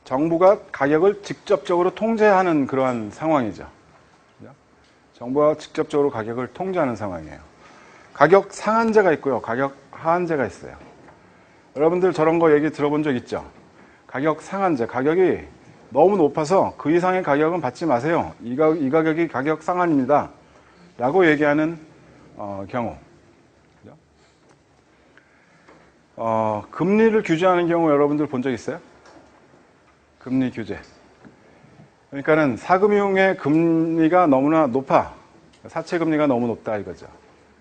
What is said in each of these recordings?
정부가 가격을 직접적으로 통제하는 그러한 상황이죠. 정부가 직접적으로 가격을 통제하는 상황이에요. 가격 상한제가 있고요. 가격 하한제가 있어요. 여러분들 저런 거 얘기 들어본 적 있죠? 가격 상한제, 가격이 너무 높아서 그 이상의 가격은 받지 마세요. 이 가격이 가격 상한입니다. 라고 얘기하는 경우. 금리를 규제하는 경우 여러분들 본 적 있어요? 금리 규제. 그러니까는 사금융의 금리가 너무나 높아. 사채 금리가 너무 높다 이거죠.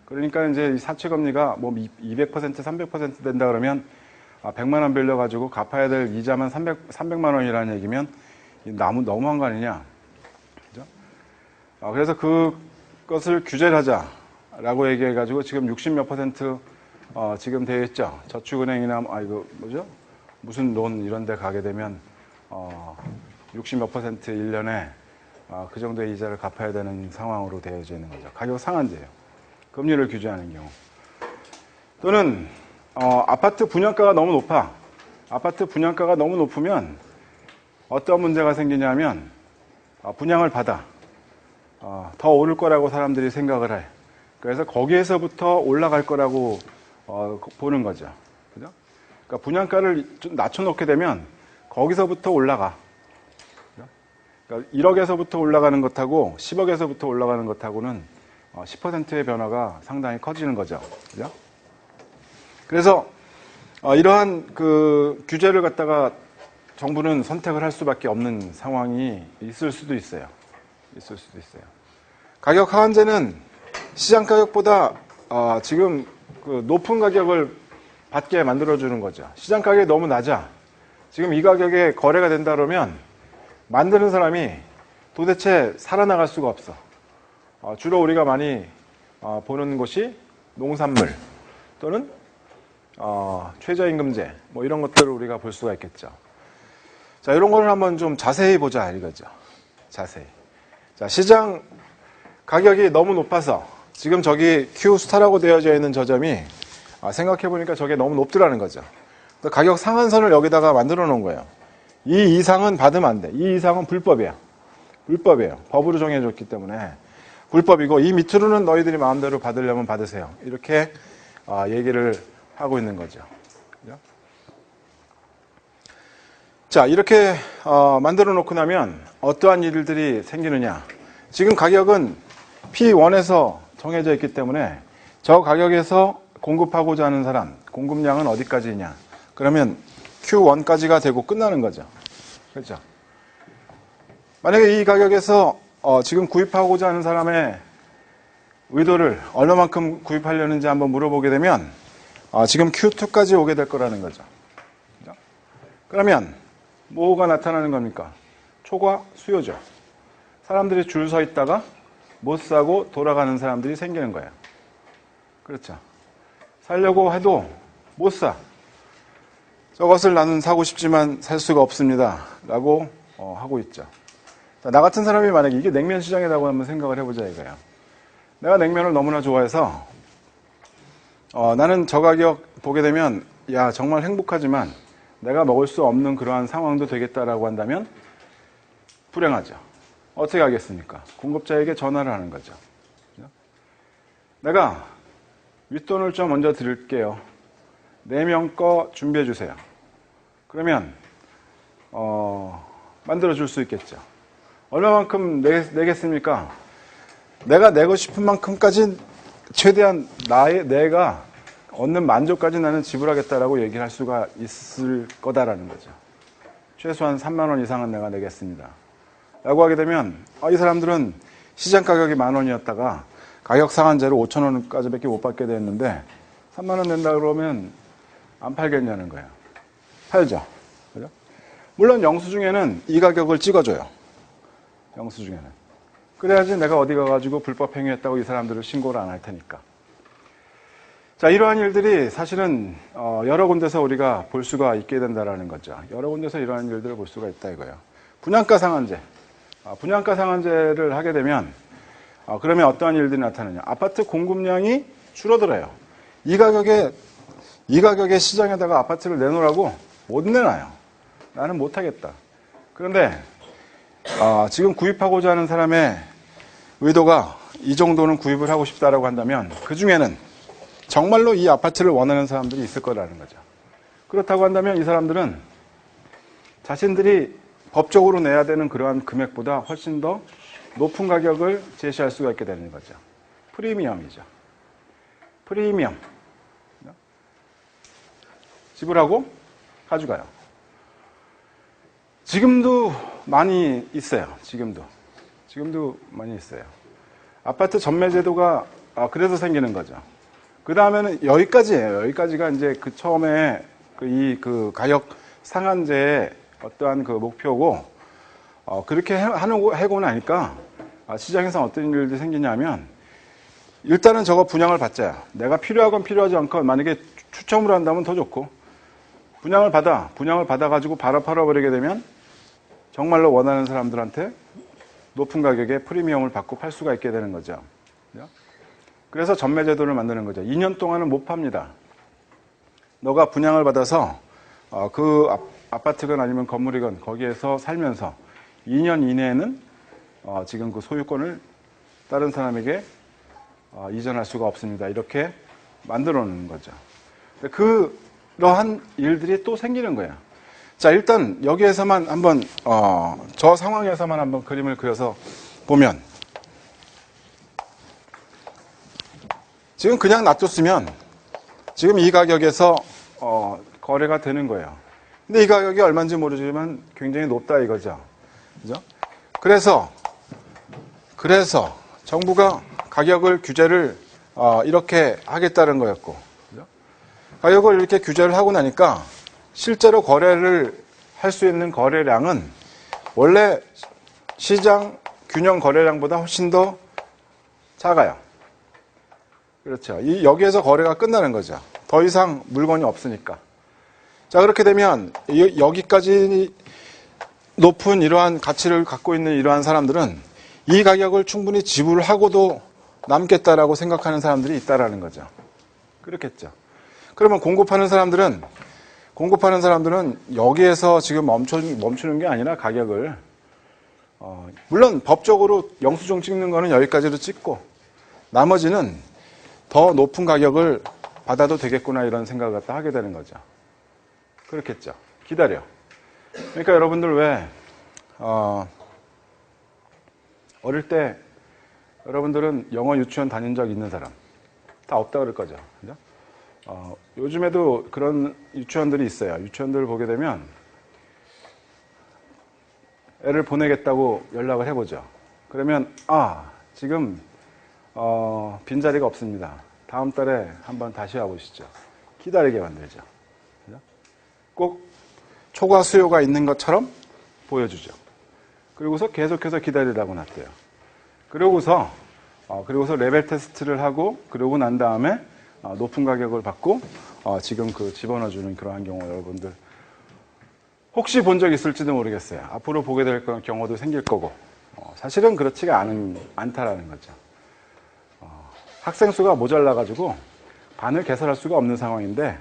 그러니까 이제 이 사채 금리가 뭐 200%, 300% 된다 그러면 100만 원 빌려가지고 갚아야 될 이자만 300만 원이라는 얘기면 너무한 거 아니냐. 그죠? 그래서 그것을 규제를 하자라고 얘기해가지고 지금 60몇 퍼센트 지금 되어 있죠. 저축은행이나 무슨 론 이런 데 가게 되면 60몇 퍼센트 1년에 그 정도의 이자를 갚아야 되는 상황으로 되어져 있는 거죠. 가격 상한제예요. 금리를 규제하는 경우. 또는 아파트 분양가가 너무 높아. 아파트 분양가가 너무 높으면 어떤 문제가 생기냐면 분양을 받아. 더 오를 거라고 사람들이 생각을 해. 그래서 거기에서부터 올라갈 거라고 보는 거죠. 그죠? 그러니까 분양가를 좀 낮춰놓게 되면 거기서부터 올라가. 그러니까 1억에서부터 올라가는 것하고 10억에서부터 올라가는 것하고는 10%의 변화가 상당히 커지는 거죠. 그죠? 그래서 이러한 그 규제를 갖다가 정부는 선택을 할 수밖에 없는 상황이 있을 수도 있어요. 가격 하한제는 시장 가격보다 지금 그 높은 가격을 받게 만들어주는 거죠. 시장 가격이 너무 낮아. 지금 이 가격에 거래가 된다 그러면 만드는 사람이 도대체 살아나갈 수가 없어. 주로 우리가 많이 보는 것이 농산물 또는 최저임금제 뭐 이런 것들을 우리가 볼 수가 있겠죠. 자, 이런 거를 한번 좀 자세히 보자 이거죠. 자세히. 자, 시장 가격이 너무 높아서 지금 저기 Q스타라고 되어져 있는 저점이 생각해 보니까 저게 너무 높더라는 거죠. 가격 상한선을 여기다가 만들어 놓은 거예요. 이 이상은 받으면 안 돼. 이 이상은 불법이야. 불법이에요. 법으로 정해졌기 때문에 불법이고 이 밑으로는 너희들이 마음대로 받으려면 받으세요. 이렇게 얘기를 하고 있는 거죠. 그죠? 자, 이렇게 만들어 놓고 나면 어떠한 일들이 생기느냐. 지금 가격은 P1에서 정해져 있기 때문에 저 가격에서 공급하고자 하는 사람, 공급량은 어디까지냐. 그러면 Q1까지가 되고 끝나는 거죠. 그렇죠? 만약에 이 가격에서 지금 구입하고자 하는 사람의 의도를 얼마만큼 구입하려는지 한번 물어보게 되면 지금 Q2까지 오게 될 거라는 거죠. 그렇죠? 그러면 뭐가 나타나는 겁니까? 초과 수요죠. 사람들이 줄 서 있다가 못 사고 돌아가는 사람들이 생기는 거예요. 그렇죠? 살려고 해도 못 사. 저것을 나는 사고 싶지만 살 수가 없습니다. 라고 하고 있죠. 자, 나 같은 사람이 만약에 이게 냉면 시장이라고 한번 생각을 해보자 이거예요. 내가 냉면을 너무나 좋아해서 나는 저 가격 보게 되면 야 정말 행복하지만 내가 먹을 수 없는 그러한 상황도 되겠다라고 한다면 불행하죠. 어떻게 하겠습니까? 공급자에게 전화를 하는 거죠. 내가 윗돈을 좀 먼저 드릴게요. 4명 거 준비해 주세요. 그러면 만들어 줄 수 있겠죠. 얼마만큼 내겠습니까? 내가 내고 싶은 만큼까지 최대한 내가 얻는 만족까지 나는 지불하겠다라고 얘기를 할 수가 있을 거다라는 거죠. 최소한 3만 원 이상은 내가 내겠습니다. 라고 하게 되면 이 사람들은 시장 가격이 10,000원이었다가 가격 상한제로 5,000원까지밖에 못 받게 됐는데 3만 원 낸다 그러면 안 팔겠냐는 거예요. 팔죠. 그죠? 물론 영수증에는 이 가격을 찍어줘요. 영수증에는. 그래야지 내가 어디 가가지고 불법 행위했다고 이 사람들을 신고를 안 할 테니까. 자, 이러한 일들이 사실은 여러 군데서 우리가 볼 수가 있게 된다라는 거죠. 여러 군데서 이러한 일들을 볼 수가 있다 이거예요. 분양가 상한제. 분양가 상한제를 하게 되면 그러면 어떠한 일들이 나타나냐. 아파트 공급량이 줄어들어요. 이 가격에 시장에다가 아파트를 내놓으라고 못 내놔요. 나는 못 하겠다. 그런데 지금 구입하고자 하는 사람의 의도가 이 정도는 구입을 하고 싶다라고 한다면 그 중에는 정말로 이 아파트를 원하는 사람들이 있을 거라는 거죠. 그렇다고 한다면 이 사람들은 자신들이 법적으로 내야 되는 그러한 금액보다 훨씬 더 높은 가격을 제시할 수가 있게 되는 거죠. 프리미엄이죠. 프리미엄. 지불하고 가져가요. 지금도 많이 있어요. 지금도 많이 있어요. 아파트 전매제도가 그래서 생기는 거죠. 그 다음에는 여기까지예요. 여기까지가 이제 그 처음에 그 가격 상한제의 어떠한 그 목표고, 그렇게 하고 나니까 시장에서 어떤 일들이 생기냐면, 일단은 저거 분양을 받자요. 내가 필요하건 필요하지 않건 만약에 추첨을 한다면 더 좋고, 분양을 받아가지고 바로 팔아버리게 되면 정말로 원하는 사람들한테 높은 가격에 프리미엄을 받고 팔 수가 있게 되는 거죠. 그래서 전매제도를 만드는 거죠. 2년 동안은 못 팝니다. 너가 분양을 받아서 그 아파트건 아니면 건물이건 거기에서 살면서 2년 이내에는 지금 그 소유권을 다른 사람에게 이전할 수가 없습니다. 이렇게 만들어 놓는 거죠. 그러한 일들이 또 생기는 거예요. 자, 일단 여기에서만 한번 저 상황에서만 한번 그림을 그려서 보면, 지금 그냥 놔뒀으면 지금 이 가격에서 거래가 되는 거예요. 근데 이 가격이 얼마인지 모르지만 굉장히 높다 이거죠. 그죠? 그래서 정부가 가격을 규제를 이렇게 하겠다는 거였고, 그죠? 가격을 이렇게 규제를 하고 나니까 실제로 거래를 할 수 있는 거래량은 원래 시장 균형 거래량보다 훨씬 더 작아요. 그렇죠. 여기에서 거래가 끝나는 거죠. 더 이상 물건이 없으니까. 자, 그렇게 되면 여기까지 높은 이러한 가치를 갖고 있는 이러한 사람들은 이 가격을 충분히 지불하고도 남겠다라고 생각하는 사람들이 있다라는 거죠. 그렇겠죠. 그러면 공급하는 사람들은 여기에서 지금 멈추는 게 아니라 가격을 물론 법적으로 영수증 찍는 거는 여기까지로 찍고 나머지는 더 높은 가격을 받아도 되겠구나 이런 생각을 갖다 하게 되는 거죠. 그렇겠죠. 기다려. 그러니까 여러분들 왜 어릴 때 여러분들은 영어 유치원 다닌 적 있는 사람 다 없다 그럴 거죠. 그죠? 요즘에도 그런 유치원들이 있어요. 유치원들을 보게 되면 애를 보내겠다고 연락을 해보죠. 그러면 지금 빈자리가 없습니다. 다음 달에 한번 다시 와보시죠. 기다리게 만들죠. 그죠? 꼭 초과 수요가 있는 것처럼 보여주죠. 그리고서 계속해서 기다리라고 놨대요. 그러고서 레벨 테스트를 하고 그러고 난 다음에 높은 가격을 받고 지금 그 집어넣어주는 그러한 경우 여러분들 혹시 본 적 있을지도 모르겠어요. 앞으로 보게 될 경우도 생길 거고 사실은 그렇지가 않다라는 거죠. 학생 수가 모자라가지고 반을 개설할 수가 없는 상황인데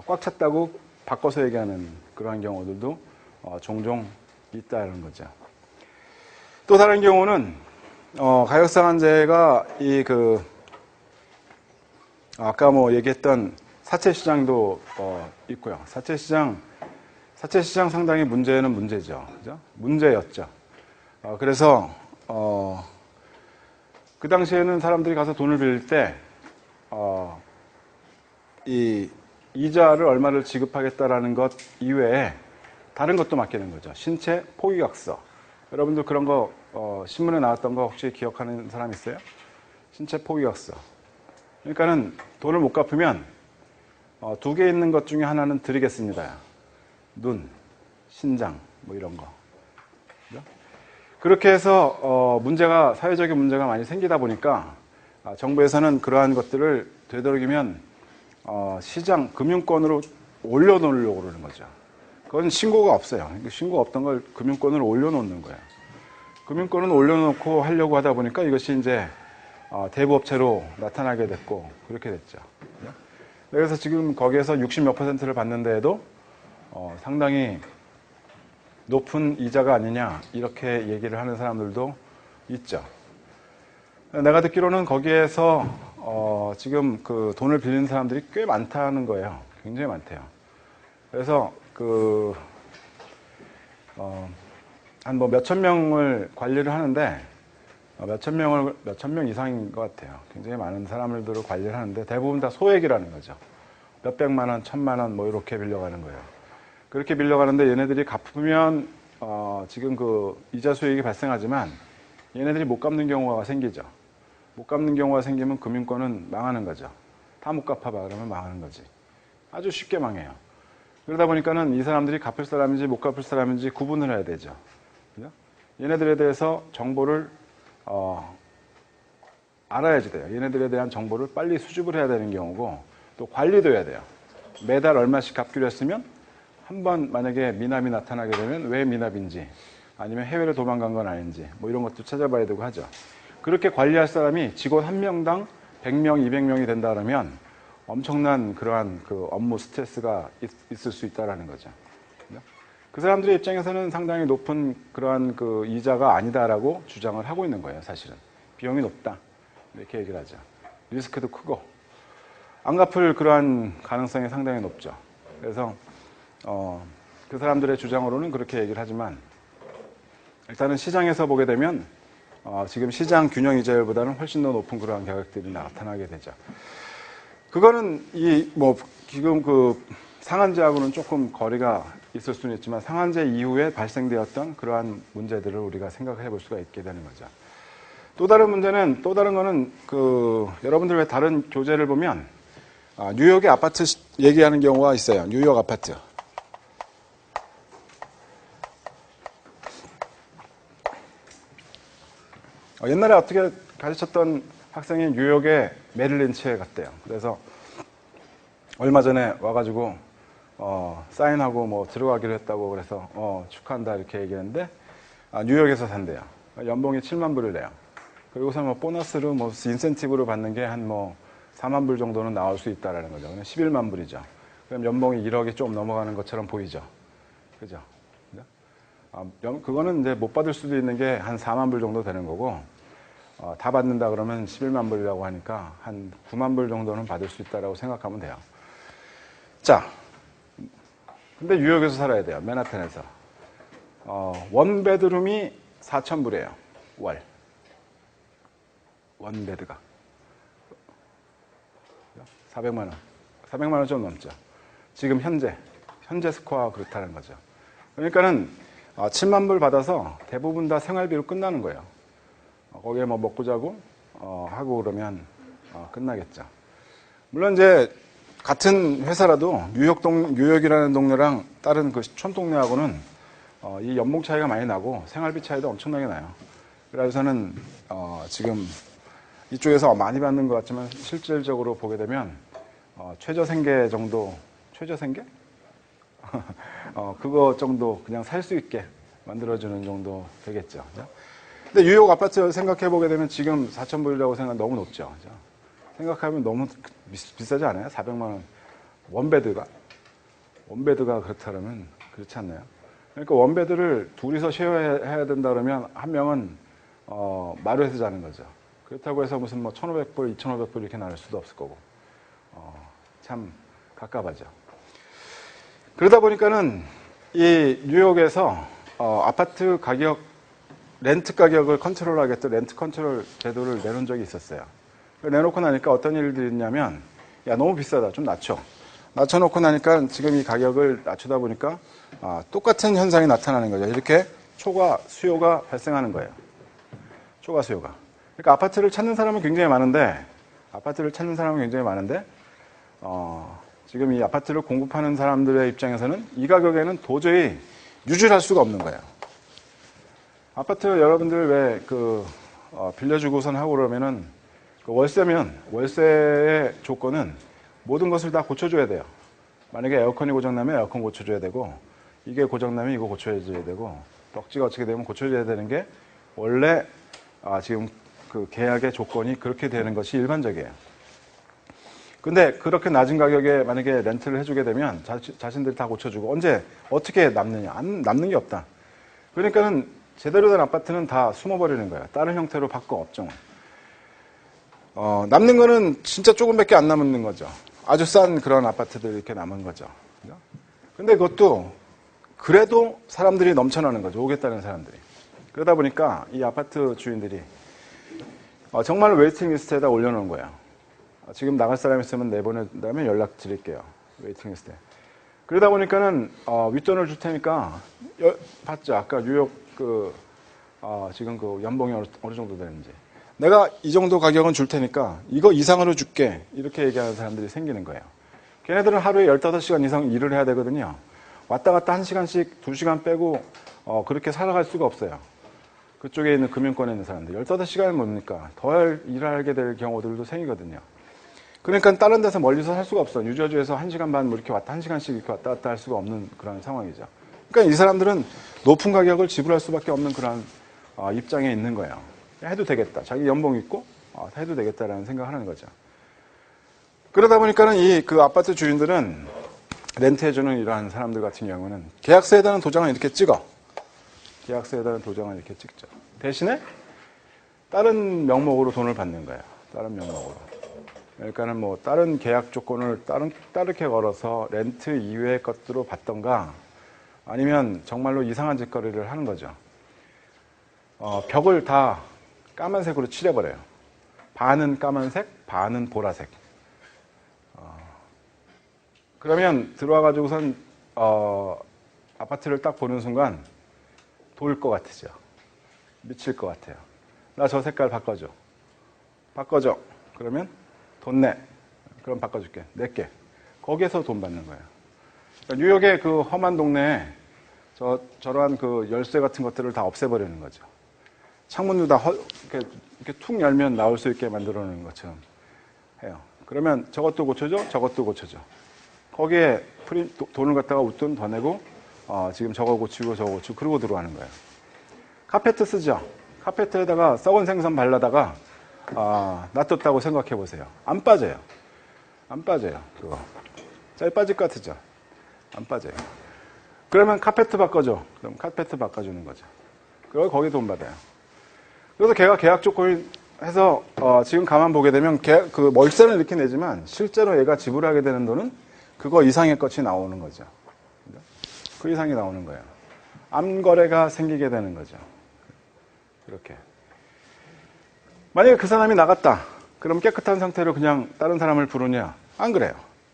꽉 찼다고 바꿔서 얘기하는 그러한 경우들도 종종 있다는 거죠. 또 다른 경우는 가격상한제가 아까 얘기했던 사채시장도 있고요. 사채시장 상당히 문제죠. 그죠? 문제였죠. 그래서 그 당시에는 사람들이 가서 돈을 빌릴 때 이 이자를 얼마를 지급하겠다라는 것 이외에 다른 것도 맡기는 거죠. 신체 포기각서. 여러분들 그런 거 신문에 나왔던 거 혹시 기억하는 사람 있어요? 신체 포기각서. 그러니까는 돈을 못 갚으면 두 개 있는 것 중에 하나는 드리겠습니다. 눈, 신장, 이런 거. 그죠? 그렇게 해서 사회적인 문제가 많이 생기다 보니까 정부에서는 그러한 것들을 되도록이면 시장 금융권으로 올려놓으려고 그러는 거죠. 그건 신고가 없어요. 신고가 없던 걸 금융권으로 올려놓는 거예요. 금융권은 올려놓고 하려고 하다 보니까 이것이 이제 대부업체로 나타나게 됐고 그렇게 됐죠. 그래서 지금 거기에서 60몇 %를 받는 데에도 상당히 높은 이자가 아니냐 이렇게 얘기를 하는 사람들도 있죠. 내가 듣기로는 거기에서 지금 그 돈을 빌리는 사람들이 꽤 많다는 거예요. 굉장히 많대요. 그래서 한 뭐 몇천 명을 관리를 하는데 몇천 명 이상인 것 같아요. 굉장히 많은 사람들을 관리를 하는데 대부분 다 소액이라는 거죠. 몇백만 원, 천만 원 뭐 이렇게 빌려가는 거예요. 그렇게 빌려가는데 얘네들이 갚으면 지금 그 이자 수익이 발생하지만 얘네들이 못 갚는 경우가 생기죠. 못 갚는 경우가 생기면 금융권은 망하는 거죠. 다 못 갚아봐 그러면 망하는 거지. 아주 쉽게 망해요. 그러다 보니까는 이 사람들이 갚을 사람인지 못 갚을 사람인지 구분을 해야 되죠. 그죠? 얘네들에 대해서 정보를 알아야지 돼요. 얘네들에 대한 정보를 빨리 수집을 해야 되는 경우고 또 관리도 해야 돼요. 매달 얼마씩 갚기로 했으면 한번 만약에 미납이 나타나게 되면 왜 미납인지 아니면 해외로 도망간 건 아닌지 뭐 이런 것도 찾아봐야 되고 하죠. 그렇게 관리할 사람이 직원 한 명당 100명, 200명이 된다 그러면 엄청난 그러한 그 업무 스트레스가 있을 수 있다라는 거죠. 그 사람들의 입장에서는 상당히 높은 그러한 그 이자가 아니다라고 주장을 하고 있는 거예요, 사실은. 비용이 높다. 이렇게 얘기를 하죠. 리스크도 크고. 안 갚을 그러한 가능성이 상당히 높죠. 그래서, 그 사람들의 주장으로는 그렇게 얘기를 하지만, 일단은 시장에서 보게 되면, 지금 시장 균형 이자율보다는 훨씬 더 높은 그러한 가격들이 나타나게 되죠. 그거는 지금 그 상한제하고는 조금 거리가 있을 수는 있지만 상한제 이후에 발생되었던 그러한 문제들을 우리가 생각해 볼 수가 있게 되는 거죠. 또 다른 문제는, 또 다른 거는 여러분들 왜 다른 교재를 보면 뉴욕의 아파트 얘기하는 경우가 있어요. 뉴욕 아파트. 옛날에 어떻게 가르쳤던 학생이 뉴욕의 메릴린치에 갔대요. 그래서 얼마 전에 와가지고 사인하고 뭐 들어가기로 했다고 그래서 축하한다 이렇게 얘기했는데 뉴욕에서 산대요. 연봉이 7만 불을 내요. 그리고서 뭐 보너스로 뭐 인센티브로 받는 게 한 뭐 4만 불 정도는 나올 수 있다라는 거죠. 그럼 11만 불이죠. 그럼 연봉이 1억이 좀 넘어가는 것처럼 보이죠. 그죠? 그거는 이제 못 받을 수도 있는 게 한 4만 불 정도 되는 거고 다 받는다 그러면 11만 불이라고 하니까 한 9만 불 정도는 받을 수 있다라고 생각하면 돼요. 자, 근데 뉴욕에서 살아야 돼요. 맨하탄에서. 원베드룸이 4,000불이에요. 월. 원베드가. 400만 원. 400만 원 좀 넘죠. 지금 현재 스코어가 그렇다는 거죠. 그러니까는 7만 불 받아서 대부분 다 생활비로 끝나는 거예요. 거기에 뭐 먹고 자고 하고 그러면 끝나겠죠. 물론 이제 같은 회사라도 뉴욕이라는 동네랑 다른 그 촌동네하고는 이 연봉 차이가 많이 나고 생활비 차이도 엄청나게 나요. 그래서는 지금 이쪽에서 많이 받는 것 같지만 실질적으로 보게 되면 최저생계 정도, 최저생계? 그거 정도 그냥 살 수 있게 만들어주는 정도 되겠죠. 근데 뉴욕 아파트 생각해 보게 되면 지금 4,000불이라고 생각하면 너무 높죠. 생각하면 너무 비싸지 않아요? 400만 원. 원베드가 그렇다면 그렇지 않나요? 그러니까 원베드를 둘이서 쉐어해야 된다 그러면 한 명은 마루에서 자는 거죠. 그렇다고 해서 무슨 뭐 1,500불, 2,500불 이렇게 나눌 수도 없을 거고. 참 갑갑하죠. 그러다 보니까는 이 뉴욕에서 아파트 가격, 렌트 가격을 컨트롤하겠다 렌트 컨트롤 제도를 내놓은 적이 있었어요. 내놓고 나니까 어떤 일들이 있냐면 야 너무 비싸다 좀 낮춰놓고 나니까 지금 이 가격을 낮추다 보니까 똑같은 현상이 나타나는 거죠. 이렇게 초과 수요가 발생하는 거예요. 초과 수요가. 그러니까 아파트를 찾는 사람은 굉장히 많은데 지금 이 아파트를 공급하는 사람들의 입장에서는 이 가격에는 도저히 유지할 수가 없는 거예요. 아파트 여러분들 왜 빌려주고선 하고 그러면은 월세면 월세의 조건은 모든 것을 다 고쳐줘야 돼요. 만약에 에어컨이 고장나면 에어컨 고쳐줘야 되고 이게 고장나면 이거 고쳐줘야 되고 벽지가 어떻게 되면 고쳐줘야 되는 게 원래 지금 그 계약의 조건이 그렇게 되는 것이 일반적이에요. 근데 그렇게 낮은 가격에 만약에 렌트를 해주게 되면 자신들이 다 고쳐주고 언제 어떻게 남느냐? 남는 게 없다. 그러니까는 제대로 된 아파트는 다 숨어버리는 거예요. 다른 형태로 바꿔 업종을. 남는 거는 진짜 조금밖에 안 남는 거죠. 아주 싼 그런 아파트들이 이렇게 남은 거죠. 근데 그것도 그래도 사람들이 넘쳐나는 거죠. 오겠다는 사람들이. 그러다 보니까 이 아파트 주인들이 정말 웨이팅 리스트에다 올려놓은 거예요. 지금 나갈 사람 있으면 내보낸다면 연락 드릴게요. 웨이팅 리스트에. 그러다 보니까는 윗돈을 줄 테니까 봤죠. 아까 뉴욕 지금 그 연봉이 어느 정도 되는지. 내가 이 정도 가격은 줄 테니까 이거 이상으로 줄게. 이렇게 얘기하는 사람들이 생기는 거예요. 걔네들은 하루에 15시간 이상 일을 해야 되거든요. 왔다 갔다 1시간씩 2시간 빼고 그렇게 살아갈 수가 없어요. 그쪽에 있는 금융권에 있는 사람들. 15시간은 뭡니까? 더 일하게 될 경우들도 생기거든요. 그러니까 다른 데서 멀리서 살 수가 없어. 뉴저지에서 1시간 반 뭐 이렇게 1시간씩 이렇게 왔다 갔다 할 수가 없는 그런 상황이죠. 그러니까 이 사람들은 높은 가격을 지불할 수밖에 없는 그런 입장에 있는 거예요. 해도 되겠다. 자기 연봉 있고 해도 되겠다라는 생각을 하는 거죠. 그러다 보니까는 그 아파트 주인들은 렌트해주는 이러한 사람들 같은 경우는 계약서에다는 도장을 이렇게 찍어. 계약서에다는 도장을 이렇게 찍죠. 대신에 다른 명목으로 돈을 받는 거예요. 다른 명목으로. 그러니까는 뭐 다른 계약 조건을 따르게 걸어서 렌트 이외의 것들로 받던가 아니면 정말로 이상한 짓거리를 하는 거죠. 벽을 다 까만색으로 칠해버려요. 반은 까만색, 반은 보라색. 그러면 들어와가지고선 아파트를 딱 보는 순간 돌 것 같으죠. 미칠 것 같아요. 나 저 색깔 바꿔줘. 바꿔줘. 그러면 돈 내. 그럼 바꿔줄게. 낼게. 거기에서 돈 받는 거예요. 그러니까 뉴욕의 그 험한 동네에 저러한 그 열쇠 같은 것들을 다 없애버리는 거죠. 창문도 다 이렇게 툭 열면 나올 수 있게 만들어 놓는 것처럼 해요. 그러면 저것도 고쳐줘, 저것도 고쳐줘. 거기에 돈을 갖다가 웃돈 더 내고, 지금 저거 고치고 저거 고치고, 그러고 들어가는 거예요. 카페트 쓰죠? 카페트에다가 썩은 생선 발라다가, 놔뒀다고 생각해 보세요. 안 빠져요. 안 빠져요. 그거. 잘 빠질 것 같으죠? 안 빠져요. 그러면 카페트 바꿔줘. 그럼 카페트 바꿔주는 거죠. 그리고 거기 돈 받아요. 그래서 걔가 계약 조건을 해서, 지금 가만 보게 되면 그 월세는 이렇게 내지만 실제로 얘가 지불하게 되는 돈은 그거 이상의 것이 나오는 거죠. 그 이상이 나오는 거예요. 암거래가 생기게 되는 거죠. 이렇게. 만약에 그 사람이 나갔다. 그럼 깨끗한 상태로 그냥 다른 사람을 부르냐? 안 그래요.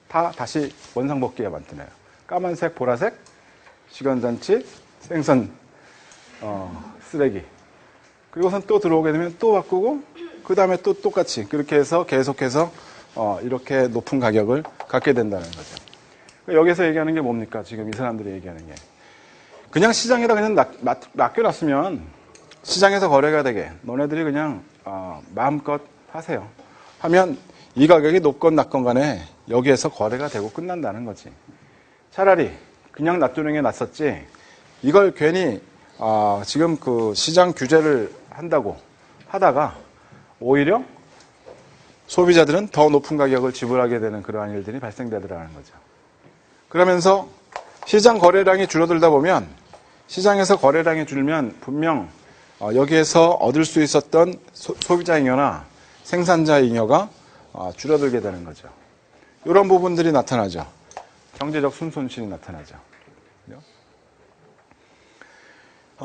다 다시 원상복귀에 만드네요. 까만색, 보라색, 시건잔치, 생선, 쓰레기. 그리고선 또 들어오게 되면 또 바꾸고, 그 다음에 또 똑같이 그렇게 해서 계속해서 이렇게 높은 가격을 갖게 된다는 거죠. 여기서 얘기하는 게 뭡니까? 지금 이 사람들이 얘기하는 게. 그냥 시장에다 그냥 맡겨놨으면 시장에서 거래가 되게 너네들이 그냥 마음껏 하세요. 하면 이 가격이 높건 낮건 간에 여기에서 거래가 되고 끝난다는 거지. 차라리 그냥 놔두는 게 낫었지 이걸 괜히 지금 그 시장 규제를 한다고 하다가 오히려 소비자들은 더 높은 가격을 지불하게 되는 그러한 일들이 발생되더라는 거죠. 그러면서 시장 거래량이 줄어들다 보면 시장에서 거래량이 줄면 분명 여기에서 얻을 수 있었던 소비자 잉여나 생산자 잉여가 줄어들게 되는 거죠. 이런 부분들이 나타나죠. 경제적 순손실이 나타나죠.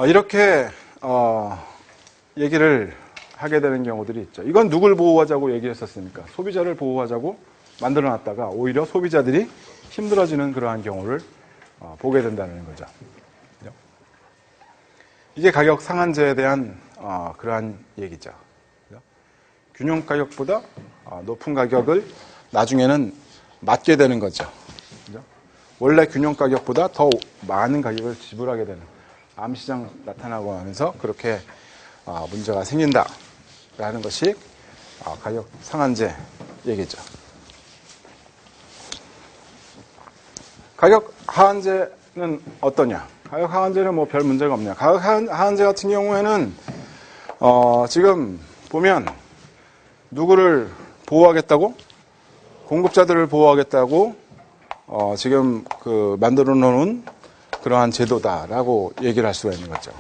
이렇게 얘기를 하게 되는 경우들이 있죠. 이건 누굴 보호하자고 얘기했었습니까? 소비자를 보호하자고 만들어놨다가 오히려 소비자들이 힘들어지는 그러한 경우를 보게 된다는 거죠. 이게 가격 상한제에 대한 그러한 얘기죠. 균형 가격보다 높은 가격을 나중에는 맞게 되는 거죠. 원래 균형 가격보다 더 많은 가격을 지불하게 되는 암시장 나타나고 하면서 그렇게 문제가 생긴다라는 것이 가격 상한제 얘기죠. 가격 하한제는 어떠냐? 가격 하한제는 뭐 별 문제가 없냐? 가격 하한제 같은 경우에는 지금 보면 누구를 보호하겠다고? 공급자들을 보호하겠다고 지금 그 만들어 놓은 그러한 제도다라고 얘기를 할 수가 있는 거죠.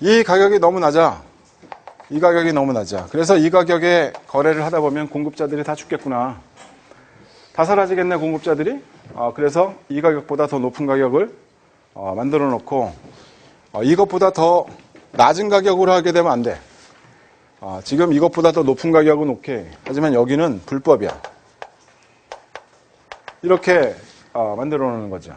이 가격이 너무 낮아. 이 가격이 너무 낮아. 그래서 이 가격에 거래를 하다 보면 공급자들이 다 죽겠구나. 다 사라지겠네, 공급자들이. 그래서 이 가격보다 더 높은 가격을 만들어 놓고 이것보다 더 낮은 가격으로 하게 되면 안 돼. 지금 이것보다 더 높은 가격은 오케이. 하지만 여기는 불법이야. 이렇게 만들어 놓는 거죠.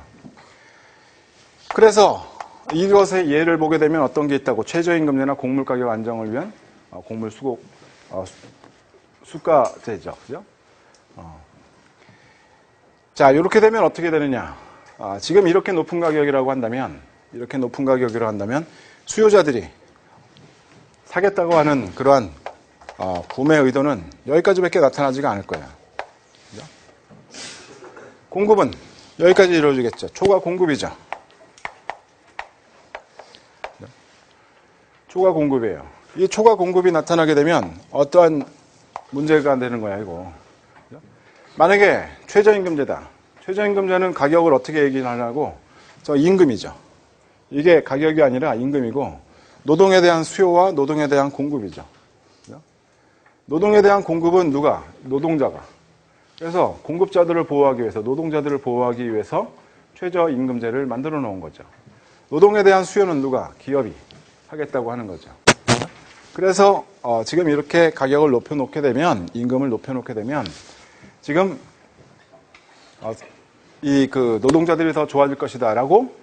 그래서 이것의 예를 보게 되면 어떤 게 있다고, 최저임금제나 곡물 가격 안정을 위한 곡물 수곡 수가제죠. 그죠? 자, 이렇게 되면 어떻게 되느냐? 지금 이렇게 높은 가격이라고 한다면, 수요자들이 사겠다고 하는 그러한 구매 의도는 여기까지밖에 나타나지가 않을 거예요. 그죠? 공급은 여기까지 이루어지겠죠. 초과 공급이죠. 초과 공급이에요. 이 초과 공급이 나타나게 되면 어떠한 문제가 되는 거야, 이거. 만약에 최저임금제다. 최저임금제는 가격을 어떻게 얘기하냐고, 저 임금이죠. 이게 가격이 아니라 임금이고, 노동에 대한 수요와 노동에 대한 공급이죠. 노동에 대한 공급은 누가? 노동자가. 그래서 공급자들을 보호하기 위해서, 노동자들을 보호하기 위해서 최저임금제를 만들어 놓은 거죠. 노동에 대한 수요는 누가? 기업이 하겠다고 하는 거죠. 그래서 지금 이렇게 가격을 높여놓게 되면, 임금을 높여놓게 되면 지금 이 그 노동자들이 더 좋아질 것이다라고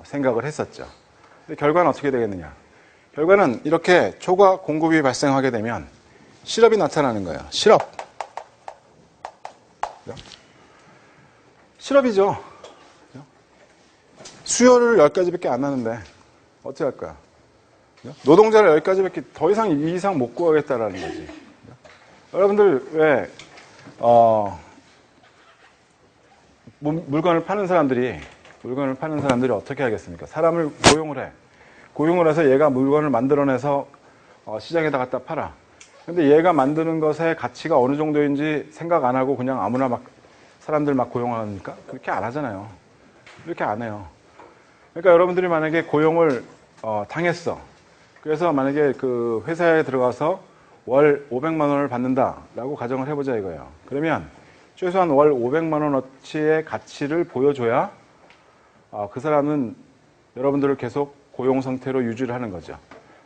생각을 했었죠. 근데 결과는 어떻게 되겠느냐? 결과는 이렇게 초과 공급이 발생하게 되면 실업이 나타나는 거예요. 실업이죠. 수요를 10가지밖에 안 하는데 어떻게 할 거야? 노동자를 10가지밖에 더 이상 이 이상 못 구하겠다라는 거지. 여러분들 왜 물건을 파는 사람들이 어떻게 하겠습니까? 사람을 고용을 해. 고용을 해서 얘가 물건을 만들어내서 시장에다 갖다 팔아. 근데 얘가 만드는 것의 가치가 어느 정도인지 생각 안 하고 그냥 아무나 막 사람들 막 고용하니까 그렇게 안 하잖아요. 그렇게 안 해요. 그러니까 여러분들이 만약에 고용을 당했어. 그래서 만약에 그 회사에 들어가서 월 500만 원을 받는다라고 가정을 해보자 이거예요. 그러면 최소한 월 500만 원어치의 가치를 보여줘야 그 사람은 여러분들을 계속 고용 상태로 유지를 하는 거죠.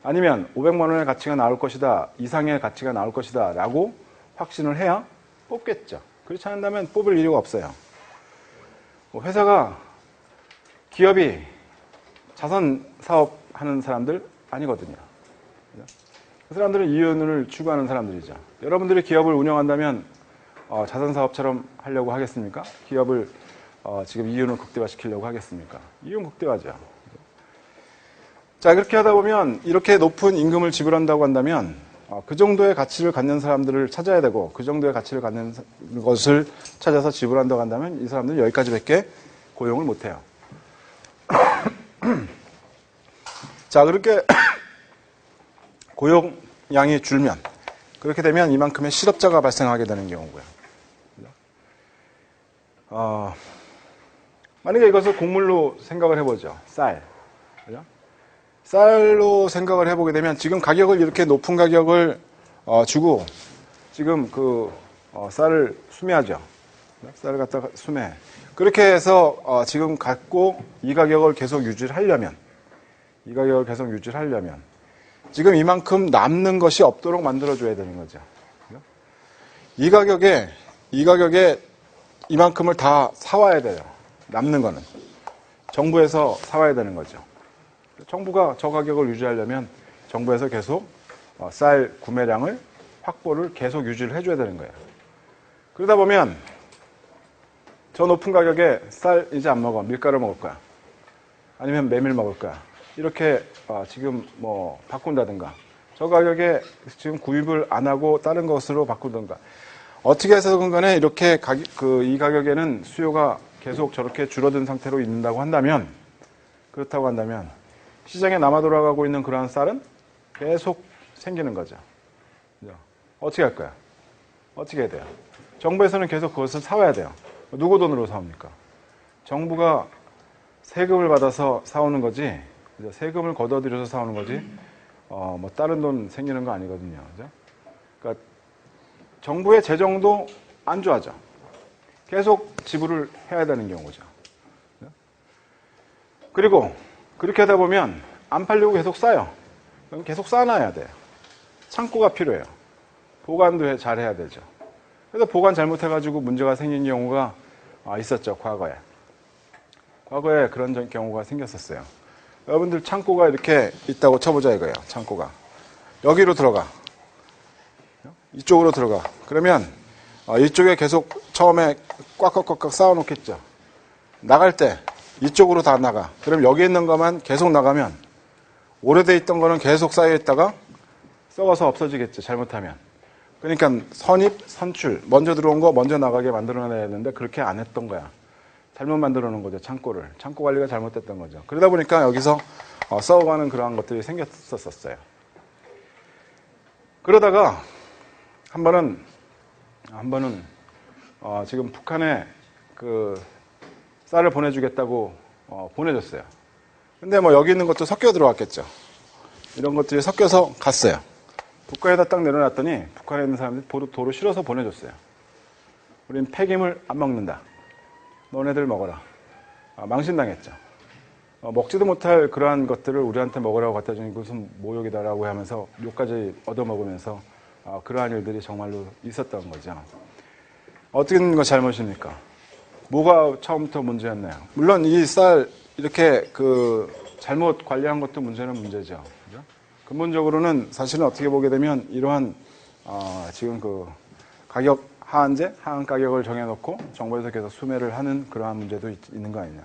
아니면 500만 원의 가치가 나올 것이다, 이상의 가치가 나올 것이다 라고 확신을 해야 뽑겠죠. 그렇지 않다면 뽑을 이유가 없어요. 회사가, 기업이 자선 사업 하는 사람들 아니거든요. 그 사람들은 이윤을 추구하는 사람들이죠. 여러분들이 기업을 운영한다면 자선 사업처럼 하려고 하겠습니까? 기업을 지금 이윤을 극대화시키려고 하겠습니까? 이윤 극대화죠. 자, 그렇게 하다 보면 이렇게 높은 임금을 지불한다고 한다면 그 정도의 가치를 갖는 사람들을 찾아야 되고, 그 정도의 가치를 갖는 것을 찾아서 지불한다고 한다면 이 사람들은 여기까지밖에 고용을 못해요. 자, 그렇게 고용량이 줄면, 그렇게 되면 이만큼의 실업자가 발생하게 되는 경우고요. 만약에 이것을 곡물로 생각을 해보죠. 쌀. 그죠? 쌀로 생각을 해보게 되면 지금 가격을 이렇게 높은 가격을 주고 지금 그 쌀을 수매하죠. 쌀을 갖다가 수매. 그렇게 해서 지금 갖고 이 가격을 계속 유지를 하려면 지금 이만큼 남는 것이 없도록 만들어줘야 되는 거죠. 이 가격에 이만큼을 다 사와야 돼요. 남는 거는. 정부에서 사와야 되는 거죠. 정부가 저 가격을 유지하려면 정부에서 계속 쌀 구매량을 확보를 계속 유지를 해줘야 되는 거예요. 그러다 보면 저 높은 가격에 쌀 이제 안 먹어. 밀가루 먹을 거야. 아니면 메밀 먹을 거야. 이렇게 지금 뭐 바꾼다든가, 저 가격에 지금 구입을 안 하고 다른 것으로 바꾸든가, 어떻게 해서든 간에 이렇게 이 가격에는 수요가 계속 저렇게 줄어든 상태로 있는다고 한다면, 그렇다고 한다면 시장에 남아 돌아가고 있는 그러한 쌀은 계속 생기는 거죠. 어떻게 할 거야? 어떻게 해야 돼요? 정부에서는 계속 그것을 사와야 돼요. 누구 돈으로 사옵니까? 정부가 세금을 받아서 사오는 거지, 그죠? 세금을 걷어들여서 사오는 거지, 뭐 다른 돈 생기는 거 아니거든요. 그죠? 그러니까 정부의 재정도 안 좋아져. 계속 지불을 해야 되는 경우죠. 그리고 그렇게 하다 보면 안 팔려고 계속 싸요. 그럼 계속 쌓아놔야 돼요. 창고가 필요해요. 보관도 잘 해야 되죠. 그래서 보관 잘못해가지고 문제가 생긴 경우가 있었죠, 과거에. 과거에 그런 경우가 생겼었어요. 여러분들 창고가 이렇게 있다고 쳐보자 이거예요, 창고가. 여기로 들어가. 이쪽으로 들어가. 그러면 이쪽에 계속 처음에 꽉꽉꽉꽉 쌓아놓겠죠. 나갈 때 이쪽으로 다 나가. 그럼 여기 있는 것만 계속 나가면 오래돼 있던 거는 계속 쌓여있다가 썩어서 없어지겠죠, 잘못하면. 그러니까 선입, 선출, 먼저 들어온 거 먼저 나가게 만들어놔야 되는데 그렇게 안 했던 거야. 잘못 만들어 놓은 거죠, 창고를. 창고 관리가 잘못됐던 거죠. 그러다 보니까 여기서 썩어가는 그러한 것들이 생겼었어요. 그러다가 한 번은 지금 북한에 그 쌀을 보내주겠다고 보내줬어요. 근데 뭐 여기 있는 것도 섞여 들어왔겠죠. 이런 것들이 섞여서 갔어요. 북한에다 딱 내려놨더니 북한에 있는 사람들이 도로 실어서 보내줬어요. 우린 폐기물 안 먹는다. 너네들 먹어라. 망신당했죠. 먹지도 못할 그러한 것들을 우리한테 먹으라고 갖다 주니 무슨 모욕이다라고 하면서 욕까지 얻어먹으면서 그러한 일들이 정말로 있었던 거죠. 어떻게 된 거 잘못입니까? 뭐가 처음부터 문제였나요? 물론 이 쌀 이렇게 잘못 관리한 것도 문제는 문제죠. 그죠? 근본적으로는 사실은 어떻게 보게 되면 이러한 지금 가격 하한제, 하한 가격을 정해놓고 정부에서 계속 수매를 하는 그러한 문제도 있는 거 아니냐.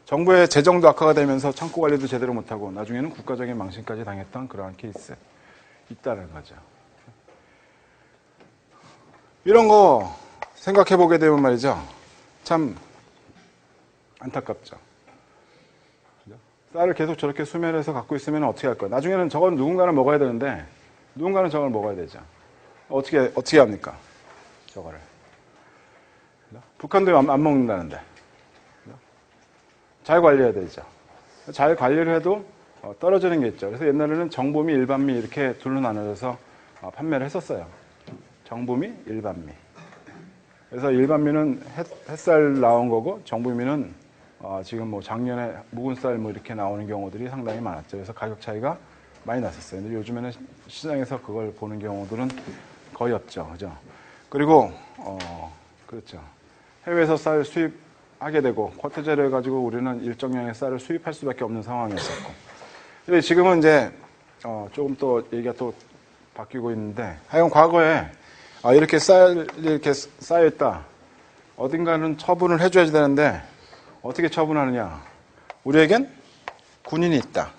정부의 재정도 악화가 되면서 창고 관리도 제대로 못하고 나중에는 국가적인 망신까지 당했던 그러한 케이스 있다는 거죠. 이런 거 생각해 보게 되면 말이죠. 참 안타깝죠. 쌀을 계속 저렇게 수매를 해서 갖고 있으면 어떻게 할 거야? 나중에는 저건 누군가는 먹어야 되는데 누군가는 저걸 먹어야 되죠. 어떻게 합니까? 저거를. 북한도 안 먹는다는데. 잘 관리해야 되죠. 잘 관리를 해도 떨어지는 게 있죠. 그래서 옛날에는 정보미, 일반미 이렇게 둘로 나눠져서 판매를 했었어요. 정보미, 일반미. 그래서 일반미는 햇살 나온 거고 정보미는 지금 뭐 작년에 묵은 쌀 뭐 이렇게 나오는 경우들이 상당히 많았죠. 그래서 가격 차이가 많이 났었어요. 근데 요즘에는 시장에서 그걸 보는 경우들은 거의 없죠. 그죠? 그리고 그렇죠. 해외에서 쌀 수입하게 되고 쿼터제를 해가지고 우리는 일정량의 쌀을 수입할 수밖에 없는 상황이었었고. 근데 지금은 이제 조금 또 얘기가 또 바뀌고 있는데 하여간 과거에 이렇게 쌀이 이렇게 쌓여있다. 어딘가는 처분을 해줘야 되는데 어떻게 처분하느냐. 우리에겐 군인이 있다.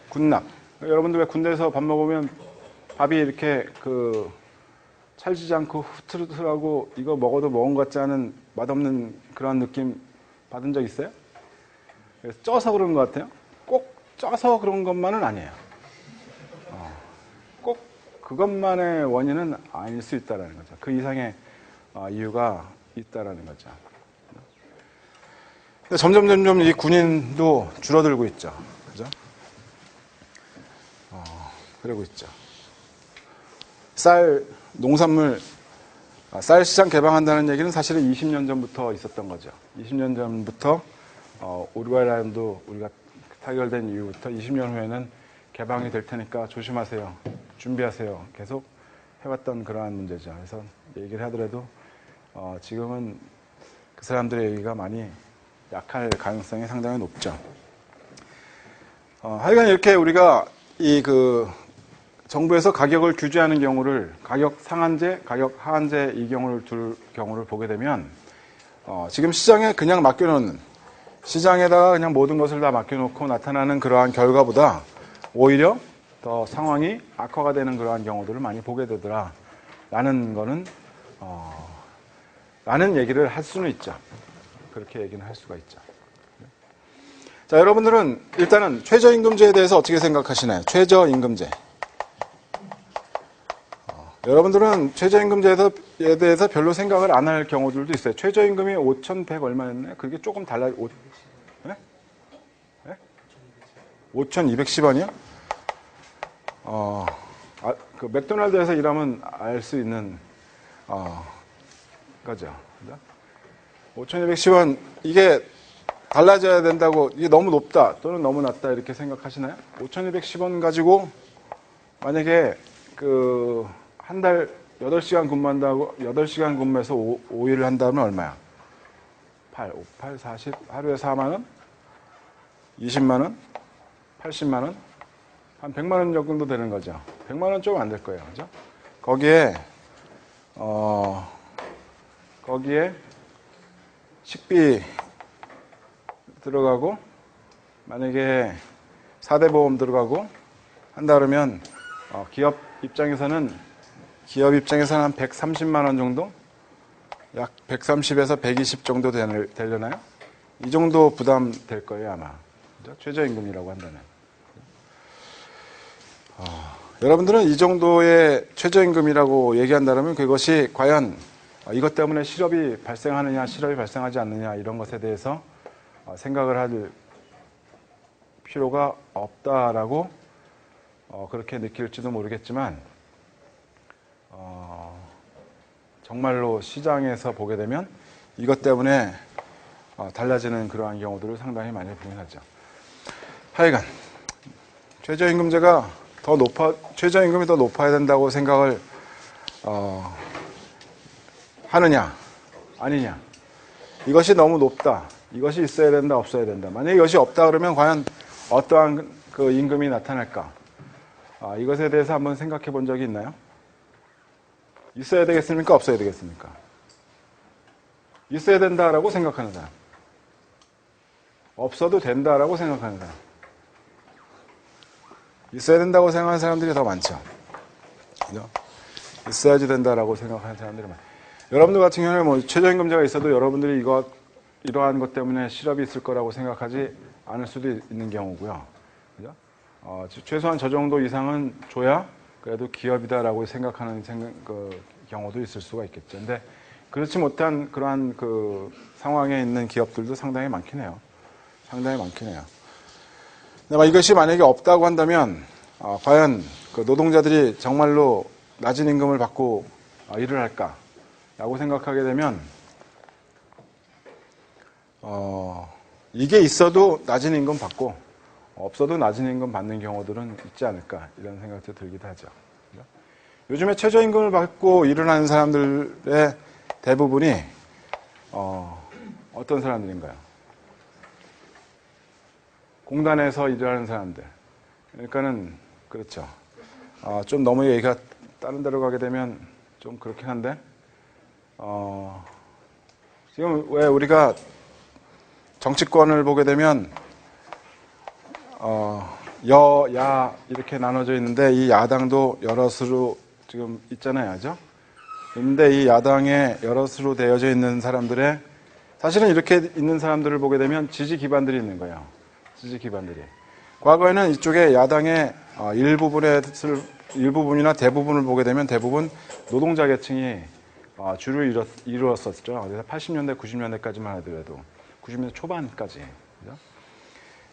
군납. 여러분들 왜 군대에서 밥 먹으면 밥이 이렇게 찰지지 않고 후트르트하고 이거 먹어도 먹은 것 같지 않은 맛없는 그런 느낌 받은 적 있어요? 그래서 쪄서 그런 것 같아요. 꼭 쪄서 그런 것만은 아니에요. 꼭 그것만의 원인은 아닐 수 있다는 거죠. 그 이상의 이유가 있다는 거죠. 근데 점점 이 군인도 줄어들고 있죠. 그죠? 그러고 있죠. 농산물, 쌀 시장 개방한다는 얘기는 사실은 20년 전부터 있었던 거죠. 20년 전부터 우루과이라인도 우리가 타결된 이후부터 20년 후에는 개방이 될 테니까 조심하세요. 준비하세요. 계속 해왔던 그러한 문제죠. 그래서 얘기를 하더라도 지금은 그 사람들의 얘기가 많이 약할 가능성이 상당히 높죠. 하여간 이렇게 우리가 정부에서 가격을 규제하는 경우를 가격 상한제, 가격 하한제 이 경우를 보게 되면 지금 시장에 그냥 맡겨놓는 시장에다가 그냥 모든 것을 다 맡겨놓고 나타나는 그러한 결과보다 오히려 더 상황이 악화가 되는 그러한 경우들을 많이 보게 되더라 라는 거는 라는 얘기를 할 수는 있죠. 그렇게 얘기는 할 수가 있죠. 자, 여러분들은 일단은 최저임금제에 대해서 어떻게 생각하시나요? 최저임금제. 여러분들은 최저임금제에 대해서 별로 생각을 안 할 경우들도 있어요. 최저임금이 5,100 얼마였나요? 그게 조금 네? 네? 5,210원이요? 그 맥도날드에서 일하면 알 수 있는 거죠. 5,210원 이게 달라져야 된다고, 이게 너무 높다 또는 너무 낮다 이렇게 생각하시나요? 5,210원 가지고 만약에 한 달 8시간 근무한다고 8시간 근무해서 5일을 한다면 얼마야? 8, 5, 8, 40 하루에 4만 원? 20만 원? 80만 원? 한 100만 원 정도 되는 거죠. 100만 원 조금 안 될 거예요. 그죠? 거기에 식비 들어가고, 만약에 4대 보험 들어가고 한다 그러면 기업 입장에서는 한 130만 원 정도? 약 130에서 120 정도 되려나요? 이 정도 부담 될 거예요, 아마. 그죠? 최저임금이라고 한다면. 여러분들은 이 정도의 최저임금이라고 얘기한다면 그것이 과연 이것 때문에 실업이 발생하느냐, 실업이 발생하지 않느냐, 이런 것에 대해서 생각을 할 필요가 없다라고 그렇게 느낄지도 모르겠지만, 정말로 시장에서 보게 되면 이것 때문에 달라지는 그러한 경우들을 상당히 많이 보긴 하죠. 하여간 최저임금이 더 높아야 된다고 생각을 하느냐 아니냐, 이것이 너무 높다, 이것이 있어야 된다, 없어야 된다, 만약에 이것이 없다 그러면 과연 어떠한 그 임금이 나타날까, 이것에 대해서 한번 생각해 본 적이 있나요? 있어야 되겠습니까? 없어야 되겠습니까? 있어야 된다라고 생각하는 사람, 없어도 된다라고 생각하는 사람, 있어야 된다고 생각하는 사람들이 더 많죠. 그죠? 있어야지 된다라고 생각하는 사람들이 많아요. 여러분들 같은 경우는 뭐 최저임금제가 있어도 여러분들이 이러한 것 때문에 실업이 있을 거라고 생각하지 않을 수도 있는 경우고요. 그죠? 최소한 저 정도 이상은 줘야 그래도 기업이다라고 생각하는 경우도 있을 수가 있겠죠. 근데 그렇지 못한 그러한 그 상황에 있는 기업들도 상당히 많긴 해요. 상당히 많긴 해요. 근데 이것이 만약에 없다고 한다면 과연 그 노동자들이 정말로 낮은 임금을 받고 일을 할까라고 생각하게 되면 이게 있어도 낮은 임금 받고 없어도 낮은 임금 받는 경우들은 있지 않을까, 이런 생각도 들기도 하죠. 요즘에 최저임금을 받고 일을 하는 사람들의 대부분이 어떤 사람들인가요? 공단에서 일을 하는 사람들. 그러니까는 그렇죠. 좀 너무 얘기가 다른 데로 가게 되면 좀 그렇긴 한데, 지금 왜 우리가 정치권을 보게 되면 여야 이렇게 나눠져 있는데, 이 야당도 여럿으로 지금 있잖아요, 그죠? 그런데 이 야당에 여럿으로 되어져 있는 사람들의, 사실은 이렇게 있는 사람들을 보게 되면 지지 기반들이 있는 거예요. 지지 기반들이. 과거에는 이쪽에 야당의 일부분이나 대부분을 보게 되면 대부분 노동자 계층이 주를 이루었었죠. 그래서 80년대, 90년대까지만 하더라도 90년대 초반까지. 그죠?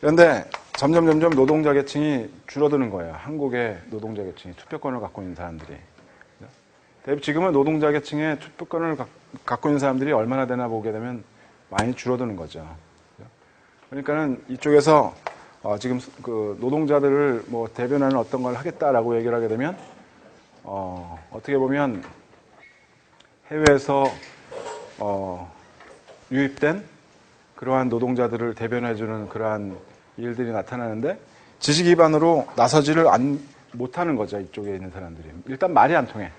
그런데 점점 노동자 계층이 줄어드는 거예요. 한국의 노동자 계층이, 투표권을 갖고 있는 사람들이. 지금은 노동자 계층의 투표권을 갖고 있는 사람들이 얼마나 되나 보게 되면 많이 줄어드는 거죠. 그러니까는 이쪽에서 지금 그 노동자들을 뭐 대변하는 어떤 걸 하겠다라고 얘기를 하게 되면 어떻게 보면 해외에서 유입된 그러한 노동자들을 대변해주는 그러한 일들이 나타나는데, 지지 기반으로 나서지를 못하는 거죠. 이쪽에 있는 사람들이 일단 말이 안 통해.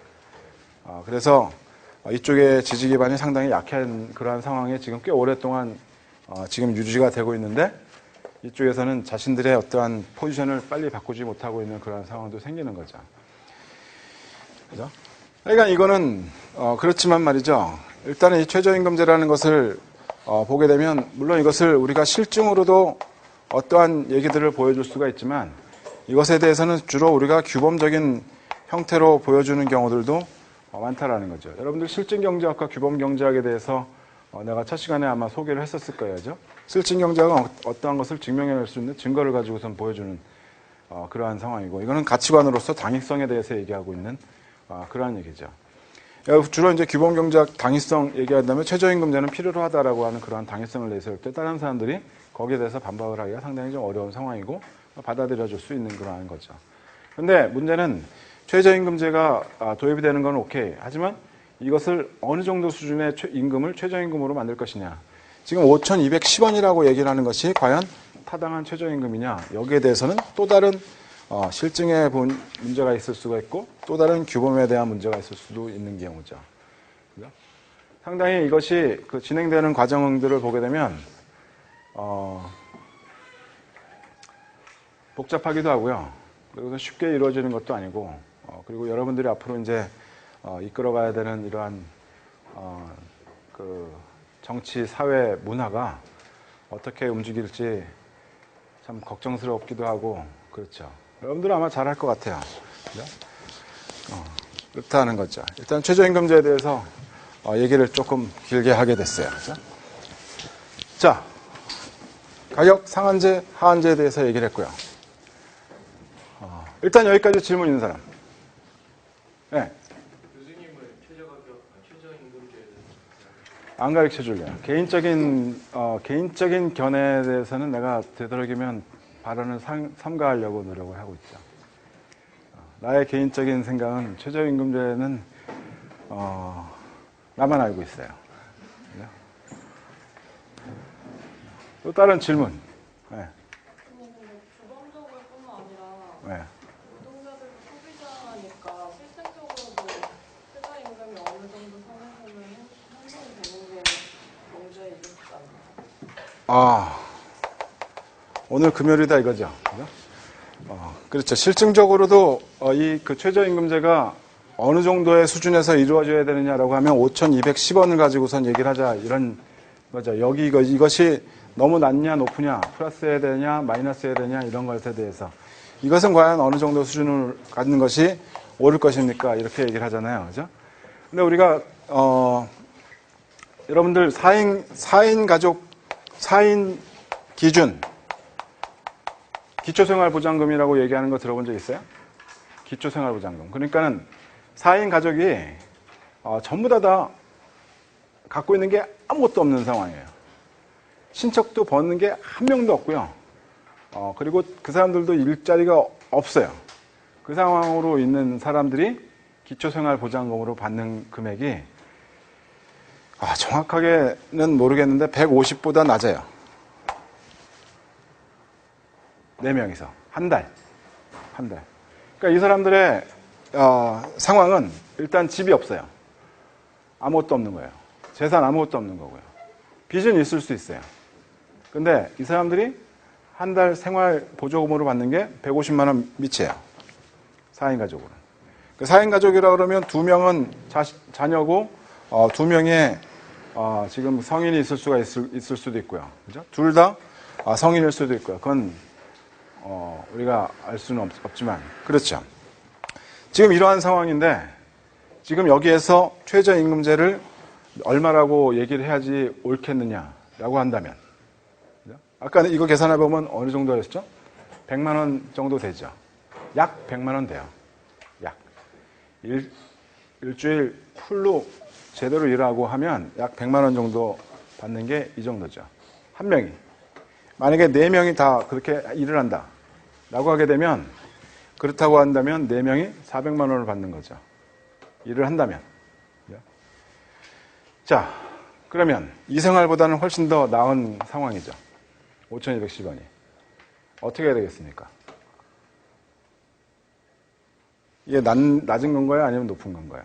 그래서 이쪽에 지지 기반이 상당히 약한 그러한 상황에 지금 꽤 오랫동안 지금 유지가 되고 있는데, 이쪽에서는 자신들의 어떠한 포지션을 빨리 바꾸지 못하고 있는 그런 상황도 생기는 거죠. 그죠? 그러니까 이거는 그렇지만 말이죠. 일단은 이 최저임금제라는 것을 보게 되면, 물론 이것을 우리가 실증으로도 어떠한 얘기들을 보여줄 수가 있지만, 이것에 대해서는 주로 우리가 규범적인 형태로 보여주는 경우들도 많다라는 거죠. 여러분들 실증경제학과 규범경제학에 대해서 내가 첫 시간에 아마 소개를 했었을 거예요. 그죠? 실증경제학은 어떠한 것을 증명해낼 수 있는 증거를 가지고선 보여주는 그러한 상황이고, 이거는 가치관으로서 당위성에 대해서 얘기하고 있는 그러한 얘기죠. 주로 이제 규범경제학 당위성 얘기한다면 최저임금제는 필요로 하다라고 하는 그러한 당위성을 내세울 때 다른 사람들이 거기에 대해서 반박을 하기가 상당히 좀 어려운 상황이고 받아들여줄 수 있는 그러한 거죠. 근데 문제는 최저임금제가 도입이 되는 건 오케이. 하지만 이것을 어느 정도 수준의 임금을 최저임금으로 만들 것이냐. 지금 5,210원이라고 얘기를 하는 것이 과연 타당한 최저임금이냐. 여기에 대해서는 또 다른 실증에 문제가 있을 수가 있고 또 다른 규범에 대한 문제가 있을 수도 있는 경우죠. 상당히 이것이 그 진행되는 과정들을 보게 되면 복잡하기도 하고요. 그리고 쉽게 이루어지는 것도 아니고, 그리고 여러분들이 앞으로 이제 이끌어가야 되는 이러한 그 정치, 사회, 문화가 어떻게 움직일지 참 걱정스럽기도 하고 그렇죠. 여러분들은 아마 잘할 것 같아요. 그렇다는 거죠. 일단 최저임금제에 대해서 얘기를 조금 길게 하게 됐어요. 그렇죠? 자, 가격 상한제, 하한제에 대해서 얘기를 했고요. 일단 여기까지 질문 있는 사람. 네. 교수님은 최저임금제에 대해서 안 가르쳐 줄래요. 개인적인 견해에 대해서는 내가 되도록이면 발언을 삼가하려고 노력을 하고 있죠. 나의 개인적인 생각은 최저임금제는 나만 알고 있어요. 또 다른 질문. 네. 주범적으로 뿐만 아니라 네. 노동자들도 소비자니까 실생적으로도 최저임금이 어느 정도 선에서는 형성이 되는 게 경제에 이득이 않나요? 오늘 금요일이다 이거죠. 그렇죠. 실증적으로도 이 그 최저임금제가 어느 정도의 수준에서 이루어져야 되느냐라고 하면 5,210원을 가지고선 얘기를 하자 이런 거죠. 여기 이것이 너무 낮냐 높으냐 플러스해야 되냐 마이너스해야 되냐 이런 것에 대해서 이것은 과연 어느 정도 수준을 갖는 것이 옳을 것입니까? 이렇게 얘기를 하잖아요. 그죠? 근데 우리가 여러분들 4인 가족 4인 기준 기초생활보장금이라고 얘기하는 거 들어본 적 있어요? 기초생활보장금. 그러니까는 4인 가족이 전부 다 갖고 있는 게 아무것도 없는 상황이에요. 친척도 버는 게 한 명도 없고요. 그리고 그 사람들도 일자리가 없어요. 그 상황으로 있는 사람들이 기초생활보장금으로 받는 금액이 정확하게는 모르겠는데 150보다 낮아요. 4명이서 한 달. 그러니까 이 사람들의 상황은 일단 집이 없어요. 아무것도 없는 거예요. 재산 아무것도 없는 거고요. 빚은 있을 수 있어요. 근데 이 사람들이 한 달 생활 보조금으로 받는 게 150만 원 밑이에요. 4인 가족으로는. 4인 가족이라 그러면 2명은 자녀고 2명의 지금 성인이 있을 수가 있을 수도 있고요. 그죠? 둘 다 성인일 수도 있고요. 그건 우리가 알 수는 없지만 그렇죠. 지금 이러한 상황인데 지금 여기에서 최저임금제를 얼마라고 얘기를 해야지 옳겠느냐라고 한다면 아까 이거 계산해 보면 어느 정도였죠? 100만 원 정도 되죠. 약 100만 원 돼요. 약 일주일 풀로 제대로 일하고 하면 약 100만 원 정도 받는 게 이 정도죠. 한 명이. 만약에 4명이 다 그렇게 일을 한다 라고 하게 되면 그렇다고 한다면 4명이 400만 원을 받는 거죠. 일을 한다면. 자, 그러면 이 생활보다는 훨씬 더 나은 상황이죠. 5,210원이. 어떻게 해야 되겠습니까? 이게 낮은 건가요? 아니면 높은 건가요?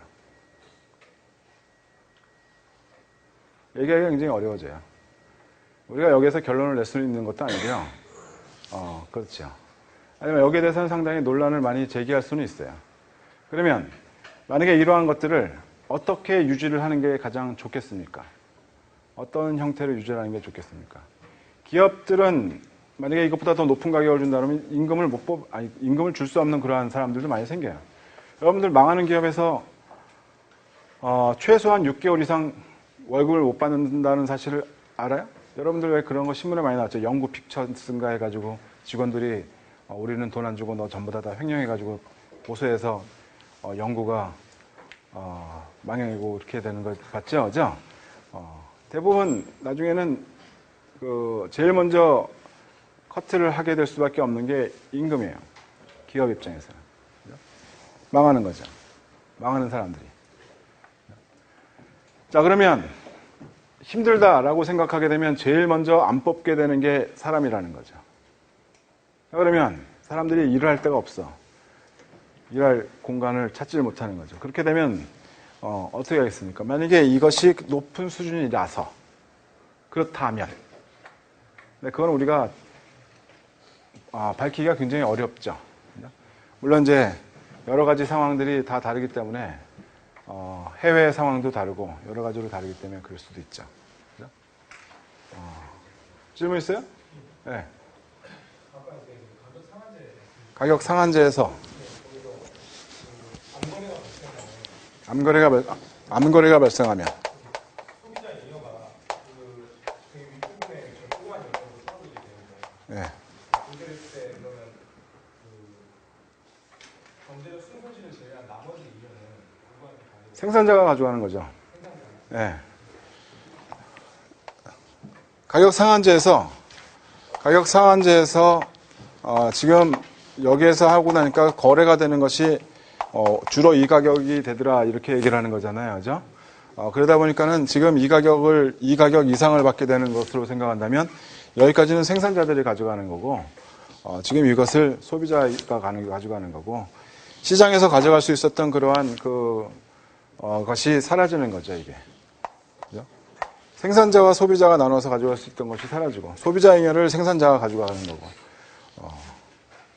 얘기하기가 굉장히 어려워져요. 우리가 여기에서 결론을 낼 수 있는 것도 아니고요. 그렇죠. 아니면 여기에 대해서는 상당히 논란을 많이 제기할 수는 있어요. 그러면 만약에 이러한 것들을 어떻게 유지를 하는 게 가장 좋겠습니까? 어떤 형태로 유지를 하는 게 좋겠습니까? 기업들은 만약에 이것보다 더 높은 가격을 준다면 임금을 줄 수 없는 그러한 사람들도 많이 생겨요. 여러분들 망하는 기업에서 최소한 6개월 이상 월급을 못 받는다는 사실을 알아요? 여러분들 왜 그런 거 신문에 많이 나왔죠? 영구 픽처스인가 해가지고 직원들이 우리는 돈 안 주고 너 전부 다 횡령해가지고 고소해서 영구가 망해고 이렇게 되는 거 봤죠? 그죠? 대부분 나중에는 제일 먼저 커트를 하게 될 수밖에 없는 게 임금이에요. 기업 입장에서는. 그죠? 망하는 거죠. 망하는 사람들이. 자, 그러면 힘들다라고 생각하게 되면 제일 먼저 안 뽑게 되는 게 사람이라는 거죠. 자, 그러면 사람들이 일을 할 데가 없어. 일할 공간을 찾지를 못하는 거죠. 그렇게 되면 어떻게 하겠습니까? 만약에 이것이 높은 수준이라서 그렇다면 그건 우리가 밝히기가 굉장히 어렵죠. 물론 이제 여러 가지 상황들이 다 다르기 때문에 해외 상황도 다르고 여러 가지로 다르기 때문에 그럴 수도 있죠. 그죠? 질문 있어요? 네. 가격 상한제에서 암거래가 발생하면 소비자 잉여가 되게 윗부분에 조그만 여성으로 사고들이 되는데 네. 그럴 때 그러면 경제적 순손실을 제외한 나머지 이유는 누구한테 가게 생산자가 가져가는 거죠. 네. 가격 상한제에서 지금 여기에서 하고 나니까 거래가 되는 것이 주로 이 가격이 되더라 이렇게 얘기를 하는 거잖아요. 그죠? 그러다 보니까는 지금 이 가격 이상을 받게 되는 것으로 생각한다면 여기까지는 생산자들이 가져가는 거고 지금 이것을 소비자가 가져가는 거고 시장에서 가져갈 수 있었던 그러한 것이 사라지는 거죠, 이게. 그죠? 생산자와 소비자가 나눠서 가져갈 수 있던 것이 사라지고 소비자 잉여를 생산자가 가져가는 거고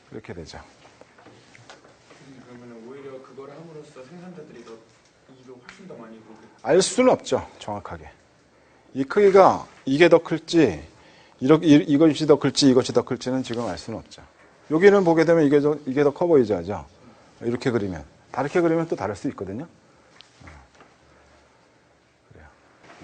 그렇게 되죠. 그러면 오히려 그걸 함으로써 생산자들이 더 이익을 훨씬 더 많이 보게 알 수는 없죠, 정확하게. 이 크기가 이게 더 클지, 이것이 더 클지, 이것이 더 클지는 지금 알 수는 없죠. 여기는 보게 되면 이게 더 커 보이죠, 그죠? 이렇게 그리면. 다르게 그리면 또 다를 수 있거든요.